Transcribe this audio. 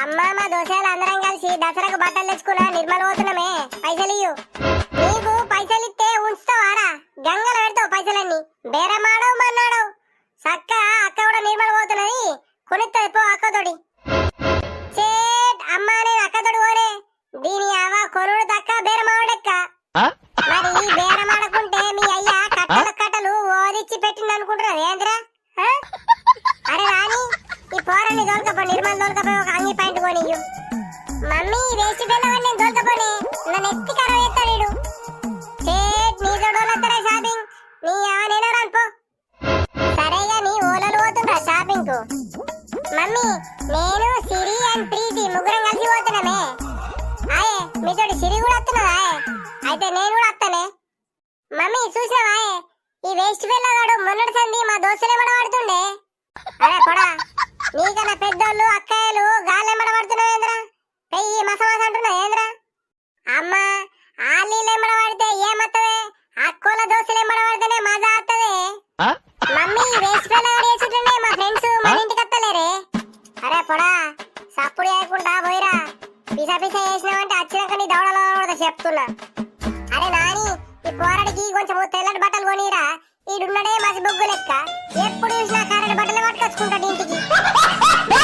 అమ్మా మా దోశలు అందరం కలిసి దసరాకు బట్టలు తెచ్చుకున్నా నిర్మల్ పోతున్నామే పైసలు ఇయ్యు. నీకు పైసలు ఇస్తే ఉంచుతావారా గంగలు పెడతావు పైసలన్నీ బేరమాడవు మన్నాడవు సక్క అక్క కూడా నిర్మల్ పోతున్నది కొనిస్తుంది పో అక్కతోడి. చేట్ అమ్మా నేను అక్కతోడి పోనే దీని అవ కొనుడు తక్క బేరమాడెక్క. మరి ఈ బేరమాడకుంటే మీ అయ్యా కట్టలు కట్టలు ఓదిచ్చి పెట్టింది అనుకుంటున్నారు ఏంద్రా? అరే రాని ఈ పోరాన్ని దొరకపో నిర్మల్ దొరకపోయి ఒక అంగి పాయింట్ కొనియ్యు. మమ్మీ వేసి వెళ్ళవని నేను దొరకపోనే నన్ను ఎత్తి కరవ ఎత్తాడు. చేట్ నీ జోడోళ్ళొస్తారా షాపింగ్ నీ నేను రానుపో. సరేగా నీ ఓలలు పోతుండ్రా షాపింగ్ కు. మమ్మీ నేను సిరి అండ్ ప్రీతి ముగ్గురం కలిసి పోతున్నామే. ఆయే మీతోటి సిరి కూడా వస్తున్నదా? అయితే నేను కూడా వస్తానే. మమ్మీ చూసినావా ఈ వేస్ట్ పిల్లగాడు మొన్నటి సంది మా దోస్తులేమడ పడుతుండే. అరే పొడా నీకన్నా పెద్దోళ్ళు అక్కయ్యలు గాల్లెమ్మడ పడుతున్నావేంద్రా? పెయ్యి మసమాస అంటున్నావు ఏంద్రా? అమ్మా ఆళ్ళెమ్మడ పడితే ఏమత్తవే అక్కోల దోస్తులేమ్మడ పడితేనే మజా వత్తదే. మమ్మీ వేస్ట్ పిల్లగాడు వేసుంటుండే మా ఫ్రెండ్స్ మన ఇంటికి వస్తలేరే. అరే పొడా సప్పుడు చేయకుండా పోయిరా పిసా పిసా వేసినావంటే వచ్చినాక నీ దవడలో చెప్తున్నా. అరే నాని ఈ పోరాడికి కొంచెం తెల్లటి బట్టలు కొనిరా ఈడున్నడే మసి బొగ్గు లెక్క ఎప్పుడు చూసినా కరెంట్ బట్టలు పట్టుకొచ్చుకుంటాడు ఇంటికి.